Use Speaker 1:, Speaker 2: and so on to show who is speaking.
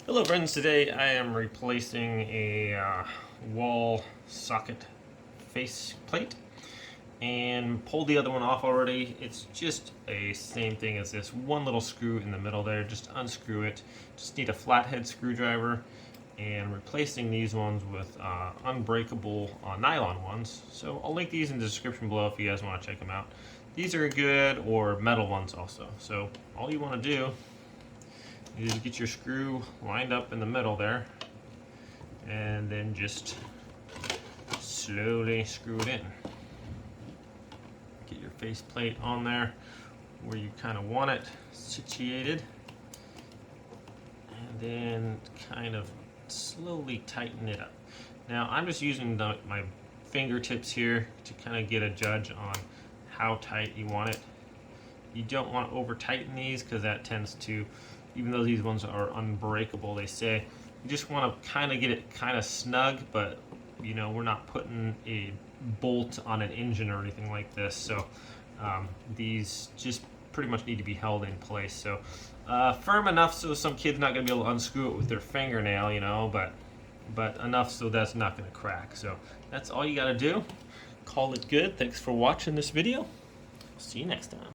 Speaker 1: Hello friends, today I am replacing a wall socket face plate and pulled the other one off already. It's just a same thing as this, one little screw in the middle there, just unscrew it. Just need a flathead screwdriver and replacing these ones with unbreakable nylon ones. So I'll link these in the description below if you guys want to check them out. These are good, or metal ones also. So all you want to do is get your screw lined up in the middle there and then just slowly screw it in. Get your faceplate on there where you kind of want it situated, and then kind of slowly tighten it up. Now I'm just using my fingertips here to kind of get a judge on how tight you want it. You don't want to over tighten these because that tends to, even though these ones are unbreakable, they say, you just want to kind of get it kind of snug, but you know, we're not putting a bolt on an engine or anything like this, so these just pretty much need to be held in place. So firm enough so some kid's not going to be able to unscrew it with their fingernail, you know, but enough so that's not going to crack. So that's all you got to do. Call it good. Thanks for watching this video. See you next time.